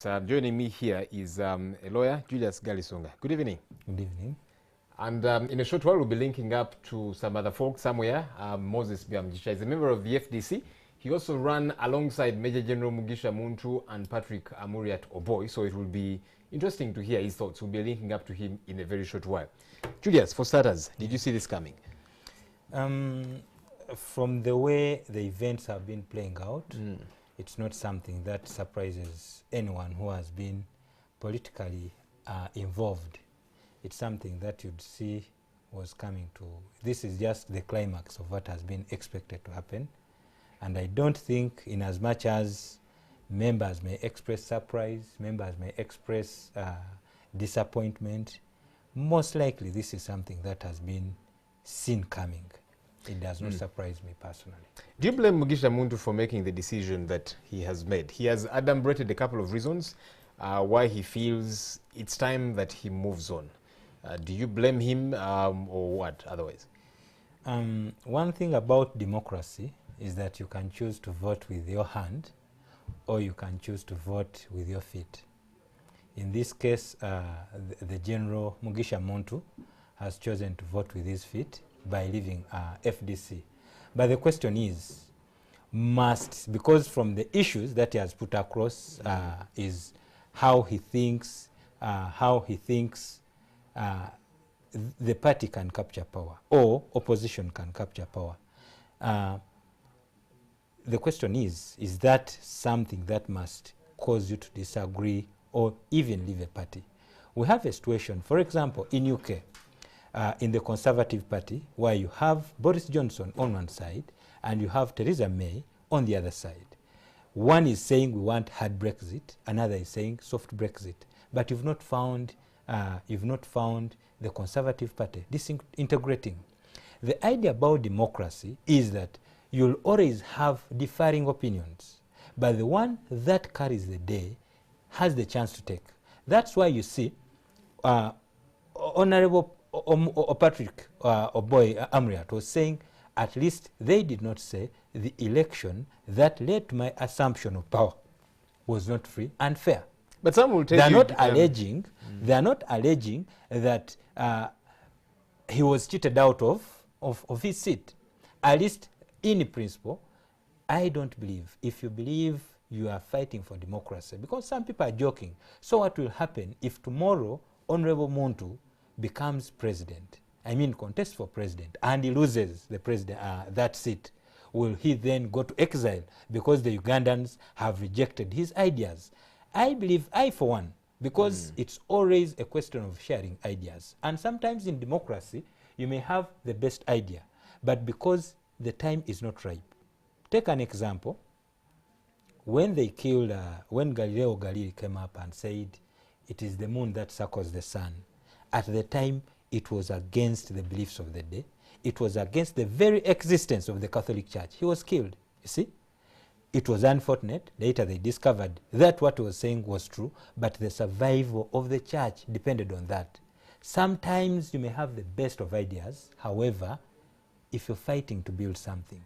Joining me here is a lawyer, Julius Galisonga. Good evening. Good evening. And in a short while, we'll be linking up to some other folks somewhere. Moses Biamjisha is a member of the FDC. He also ran alongside Major General Mugisha Muntu and Patrick Amuriat Oboy. So it will be interesting to hear his thoughts. We'll be linking up to him in a very short while. Julius, for starters, did you see this coming? From the way the events have been playing out, it's not something that surprises anyone who has been politically involved. It's something that you'd see was coming to. This is just the climax of what has been expected to happen. And I don't think, in as much as members may express surprise, members may express disappointment, most likely this is something that has been seen coming. It does not surprise me personally. Do you blame Mugisha Muntu for making the decision that he has made? He has adumbrated a couple of reasons why he feels it's time that he moves on. Do you blame him or what otherwise? One thing about democracy is that you can choose to vote with your hand or you can choose to vote with your feet. In this case, the General Mugisha Muntu has chosen to vote with his feet by leaving FDC. But the question is, because from the issues that he has put across is how he thinks the party can capture power or opposition can capture power. The question is that something that must cause you to disagree or even leave a party? We have a situation, for example, in UK, in the Conservative Party, where you have Boris Johnson on one side and you have Theresa May on the other side. One is saying we want hard Brexit, another is saying soft Brexit. But you've not found the Conservative Party disintegrating. The idea about democracy is that you'll always have differing opinions, but the one that carries the day has the chance to take. That's why you see Honorable Patrick Oboy Amuriat was saying, at least they did not say the election that led to my assumption of power was not free and fair. But some will tell they are you, not alleging. They are not alleging that he was cheated out of his seat. At least in principle, I don't believe. If you believe you are fighting for democracy, because some people are joking. So what will happen if tomorrow Honorable Muntu becomes president? I mean, contests for president, and he loses the president that seat. Will he then go to exile because the Ugandans have rejected his ideas? I believe, for one, because it's always a question of sharing ideas. And sometimes in democracy, you may have the best idea, but because the time is not ripe. Take an example. When they killed, when Galileo Galilei came up and said, it is the moon that circles the sun, at the time, it was against the beliefs of the day. It was against the very existence of the Catholic Church. He was killed, you see. It was unfortunate. Later they discovered that what he was saying was true, but the survival of the church depended on that. Sometimes you may have the best of ideas. However, if you're fighting to build something,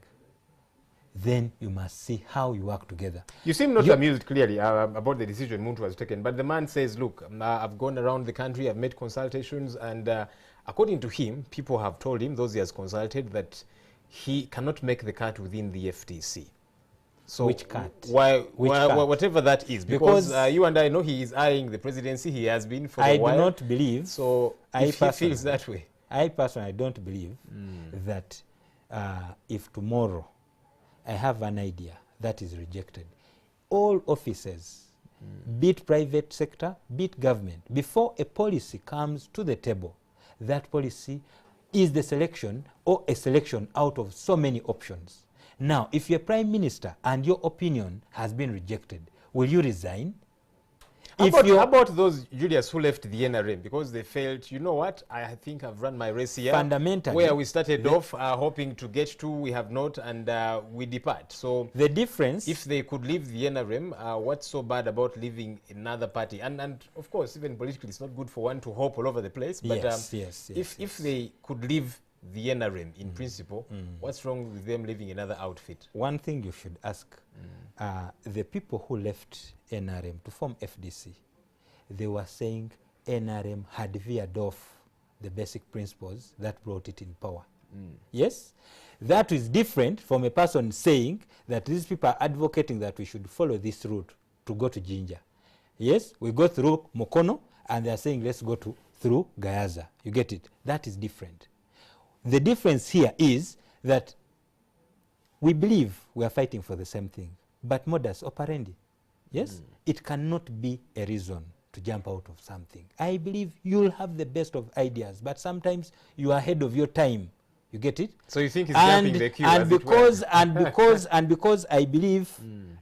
then you must see how you work together. You seem not amused clearly about the decision Muntu has taken, but the man says, look, I've gone around the country, I've made consultations, and according to him, people have told him, those he has consulted, that he cannot make the cut within the FDC. So which cut? Whatever that is, because you and I know he is eyeing the presidency, he has been for a while. I do not believe, so if he feels that way. I personally don't believe that if tomorrow I have an idea that is rejected, all offices, be it private sector, be it government, before a policy comes to the table, that policy is the selection or a selection out of so many options. Now, if you're prime minister and your opinion has been rejected, will you resign? How about those, Julius, who left the NRM because they felt, you know what, I think I've run my race here. Fundamentally, where we started off hoping to get to, we have not, and we depart. So the difference, if they could leave the NRM, what's so bad about leaving another party? And of course, even politically, it's not good for one to hop all over the place. But yes. If they could leave the NRM in principle. What's wrong with them leaving another outfit? One thing you should ask, the people who left NRM to form FDC, they were saying NRM had veered off the basic principles that brought it in power. Yes? That is different from a person saying that these people are advocating that we should follow this route to go to Jinja. Yes, we go through Mukono, and they are saying let's go through Gayaza. You get it? That is different. The difference here is that we believe we are fighting for the same thing, but modus operandi, yes, it cannot be a reason to jump out of something. I believe you'll have the best of ideas, but sometimes you are ahead of your time. You get it? So you think it's jumping the queue, as it were. and because I believe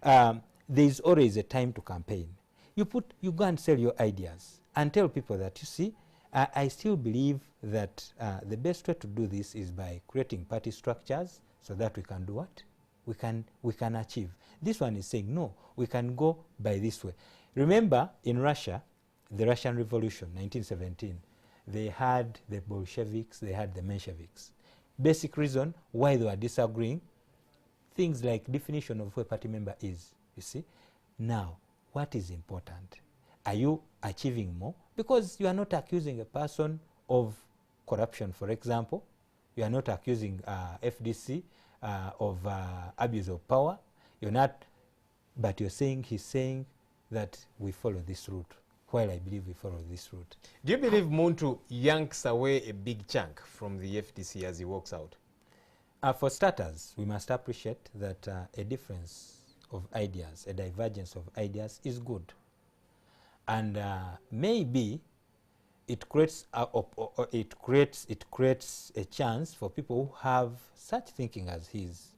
there is always a time to campaign. You go and sell your ideas and tell people that, you see, I still believe that the best way to do this is by creating party structures so that we can do what? We can achieve. This one is saying, no, we can go by this way. Remember, in Russia, the Russian Revolution, 1917, they had the Bolsheviks, they had the Mensheviks. Basic reason why they were disagreeing, things like definition of who a party member is, you see. Now, what is important? Are you achieving more? Because you are not accusing a person of corruption, for example. You are not accusing FDC of abuse of power. You're not, but you're saying, he's saying that we follow this route, while I believe we follow this route. Do you believe Muntu yanks away a big chunk from the FDC as he walks out? For starters, we must appreciate that a difference of ideas, a divergence of ideas is good. And maybe it creates a chance for people who have such thinking as his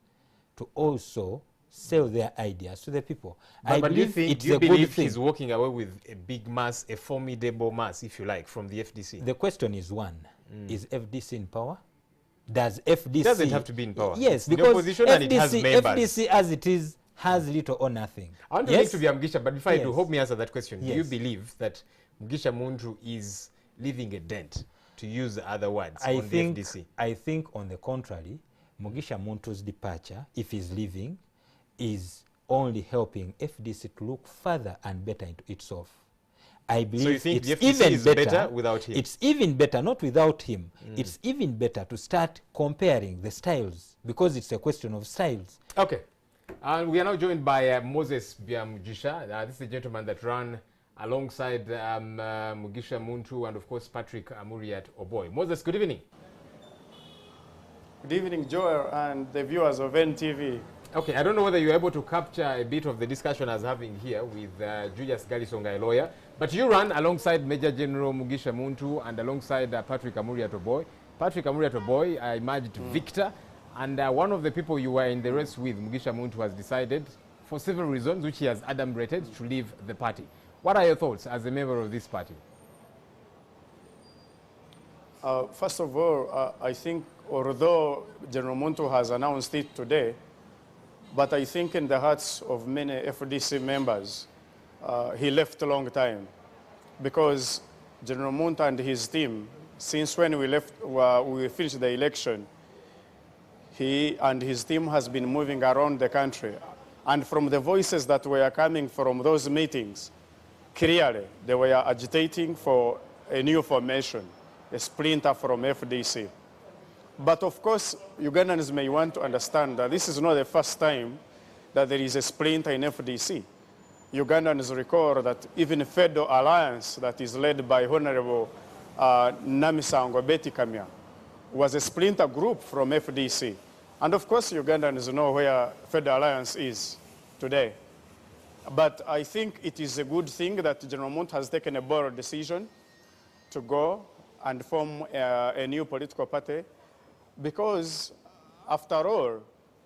to also sell their ideas to the people. But do you believe he's walking away with a big mass, a formidable mass, if you like, from the FDC? The question is one, is FDC in power? Does FDC... It doesn't have to be in power. Yes, the because opposition FDC, and it has members. FDC as it is has little or nothing. I want to link to Mugisha, but before I do, help me answer that question. Yes. Do you believe that Mugisha Muntu is leaving a dent, to use other words, on the FDC? I think, on the contrary, Mugisha Muntu's departure, if he's leaving, is only helping FDC to look further and better into itself. I believe, so you think it's the FDC even is better without him? It's even better, not without him. It's even better to start comparing the styles, because it's a question of styles. Okay. And we are now joined by Moses Mugisha. This is the gentleman that ran alongside Mugisha Muntu and, of course, Patrick Amuriat Oboy. Moses, good evening. Good evening, Joel, and the viewers of NTV. Okay, I don't know whether you're able to capture a bit of the discussion I was having here with Julius Galisonga, a lawyer, but you ran alongside Major General Mugisha Muntu and alongside Patrick Amuriat Oboy. Patrick Amuriat Oboy emerged victor, and one of the people you were in the race with, Mugisha Muntu, has decided, for several reasons, which he has adumbrated, to leave the party. What are your thoughts as a member of this party? First of all, I think although General Muntu has announced it today, but I think in the hearts of many FDC members, he left a long time. Because General Muntu and his team, since when we left, we finished the election, he and his team has been moving around the country. And from the voices that were coming from those meetings, clearly they were agitating for a new formation, a splinter from FDC. But of course, Ugandans may want to understand that this is not the first time that there is a splinter in FDC. Ugandans recall that even Federal Alliance that is led by Honorable Namisango Betty Kamya was a splinter group from FDC. And of course, Ugandans know where Federal Alliance is today. But I think it is a good thing that General Muntu has taken a bold decision to go and form a new political party, because after all,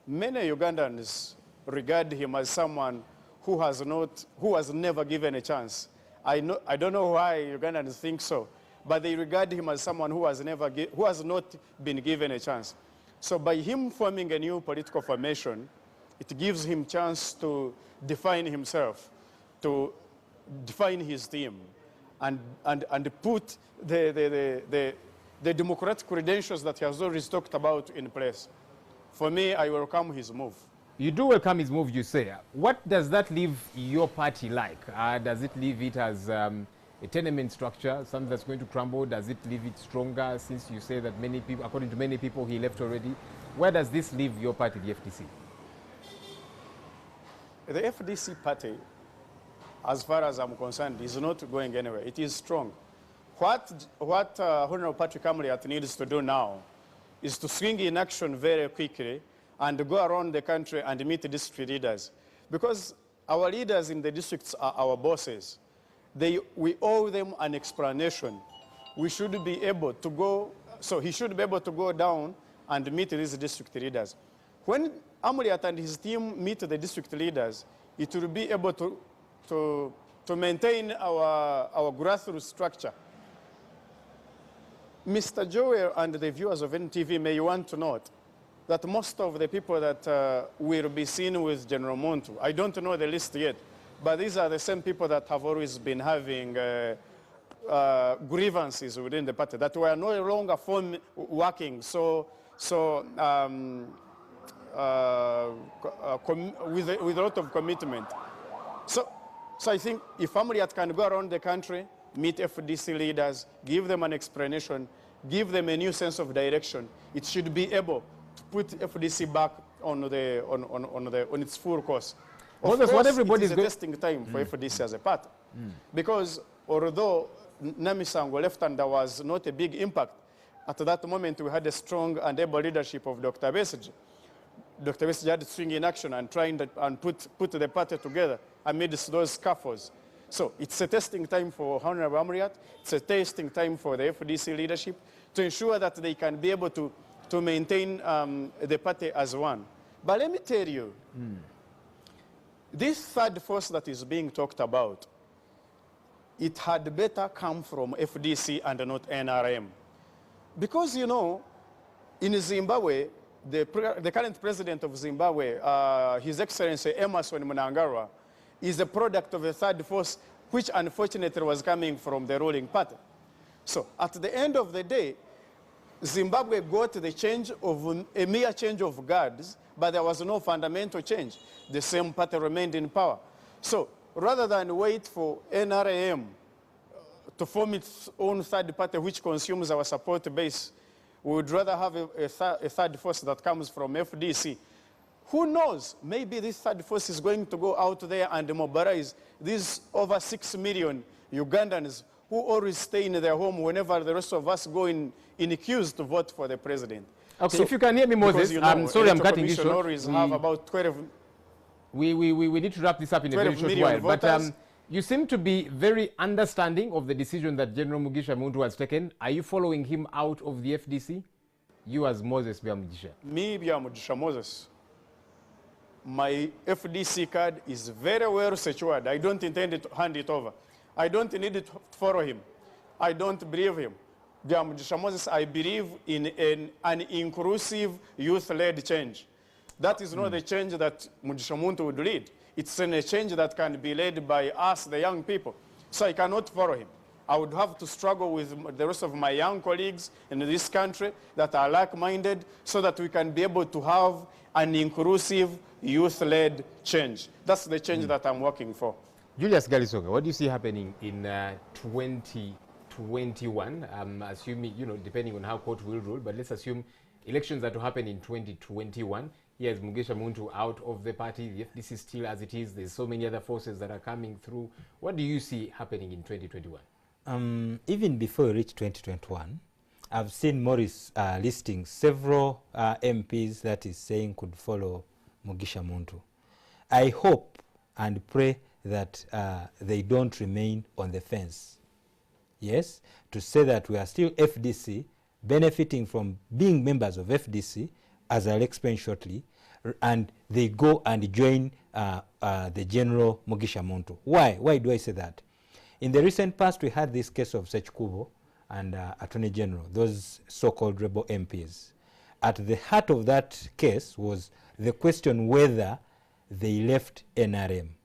many Ugandans regard him as someone who has never given a chance. I don't know why Ugandans think so, but they regard him as someone who has not been given a chance. So by him forming a new political formation, it gives him chance to define himself, to define his team, and put the the democratic credentials that he has always talked about in place. For me, I welcome his move. You do welcome his move, you say. What does that leave your party like? Does it leave it as a tenement structure, something that's going to crumble? Does it leave it stronger, since you say that many people, according to many people, he left already? Where does this leave your party, the FDC? The FDC party, as far as I'm concerned, is not going anywhere. It is strong. What Honorable Patrick Amuriat needs to do now is to swing in action very quickly and go around the country and meet the district leaders. Because our leaders in the districts are our bosses. We owe them an explanation. We should be able to go, so he should be able to go down and meet these district leaders. When Amuriat and his team meet the district leaders, it will be able to maintain our grassroots structure. Mr. Joel and the viewers of NTV may want to note that most of the people that will be seen with General Muntu, I don't know the list yet, but these are the same people that have always been having grievances within the party, that were no longer working with a lot of commitment. So I think if Amuriat can go around the country, meet FDC leaders, give them an explanation, give them a new sense of direction, it should be able to put FDC back on its full course. Of course, it is a testing time for FDC as a party. Because although Namisango left and there was not a big impact, at that moment we had a strong and able leadership of Dr. Besigye. Dr. Besigye had to swing in action and trying and put the party together amidst those scuffles. So it's a testing time for Honorable Amuriat. It's a testing time for the FDC leadership to ensure that they can be able to maintain the party as one. But let me tell you, this third force that is being talked about, it had better come from FDC and not NRM. Because, you know, in Zimbabwe, the current president of Zimbabwe, His Excellency Emmerson Mnangagwa, is a product of a third force, which unfortunately was coming from the ruling party. So at the end of the day, Zimbabwe got the change of a mere change of guards, but there was no fundamental change. The same party remained in power. So rather than wait for NRM to form its own third party which consumes our support base, we would rather have a third force that comes from FDC. Who knows, maybe this third force is going to go out there and mobilize these over 6 million Ugandans who always stay in their home whenever the rest of us go in queues to vote for the president. Okay, so, if you can hear me, Moses, you know, I'm sorry I'm cutting you short. Always have about 12 we need to wrap this up in a very short while. But you seem to be very understanding of the decision that General Mugisha Muntu has taken. Are you following him out of the FDC? You as Moses Byamujisha. Me, Byamujisha Moses. My FDC card is very well secured. I don't intend to hand it over. I don't need to follow him. I don't believe him. Byamujisha Moses, I believe in an inclusive youth-led change. That is not the change that Mugisha Muntu would lead. It's a change that can be led by us, the young people. So I cannot follow him. I would have to struggle with the rest of my young colleagues in this country that are like-minded so that we can be able to have an inclusive, youth-led change. That's the change that I'm working for. Julius Galisonga, what do you see happening in 2021? Assuming, you know, depending on how court will rule, but let's assume elections that will happen in 2021. Here's Mugisha Muntu out of the party, the FDC still as it is. There's so many other forces that are coming through. What do you see happening in 2021? Even before we reach 2021, I've seen Morris listing several MPs that is saying could follow Mugisha Muntu. I hope and pray that they don't remain on the fence. Yes, to say that we are still FDC, benefiting from being members of FDC, as I'll explain shortly, and they go and join the General Mugisha Muntu. Why? Why do I say that? In the recent past, we had this case of Sechikubo and Attorney General, those so-called rebel MPs. At the heart of that case was the question whether they left NRM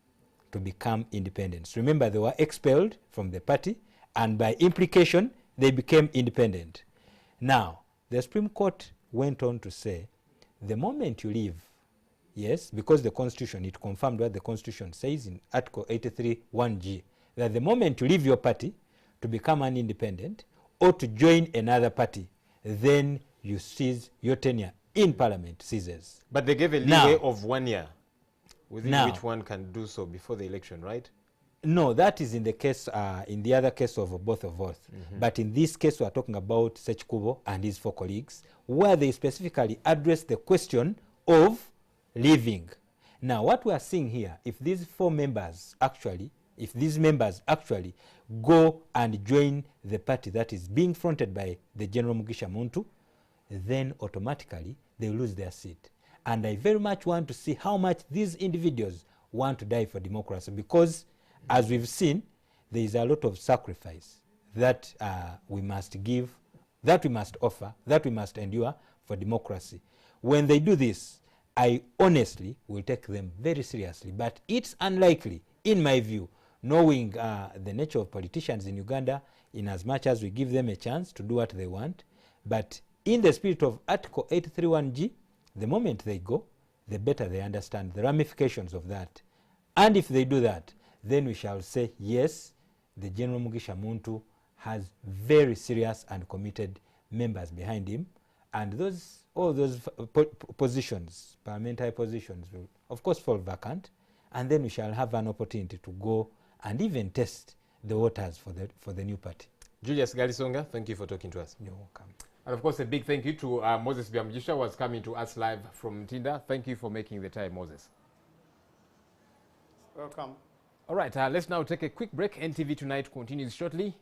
to become independents. Remember, they were expelled from the party, and by implication, they became independent. Now, the Supreme Court went on to say, the moment you leave, yes, because the Constitution, it confirmed what the Constitution says in Article 83 1G, that the moment you leave your party to become an independent or to join another party, then you cease your tenure in Parliament ceases. But they gave a leeway of 1 year, within which one can do so before the election, right? No, that is in the case, in the other case of both of us. But in this case, we are talking about Sech Kubo and his 4 colleagues, where they specifically address the question of leaving. Now, what we are seeing here, if these 4 members actually, if these members actually go and join the party that is being fronted by the General Mugisha Muntu, then automatically they lose their seat. And I very much want to see how much these individuals want to die for democracy, because as we've seen, there is a lot of sacrifice that we must give, that we must offer, that we must endure for democracy. When they do this, I honestly will take them very seriously. But it's unlikely, in my view, knowing the nature of politicians in Uganda, in as much as we give them a chance to do what they want. But in the spirit of Article 831G, the moment they go, the better they understand the ramifications of that. And if they do that, then we shall say, yes, the General Mugisha Muntu has very serious and committed members behind him. And all those positions, parliamentary positions, will of course fall vacant. And then we shall have an opportunity to go and even test the waters for the new party. Julius Galisonga, thank you for talking to us. You're welcome. And of course, a big thank you to Moses Byamujisha, who was coming to us live from Tinda. Thank you for making the time, Moses. Welcome. All right, let's now take a quick break. NTV Tonight continues shortly.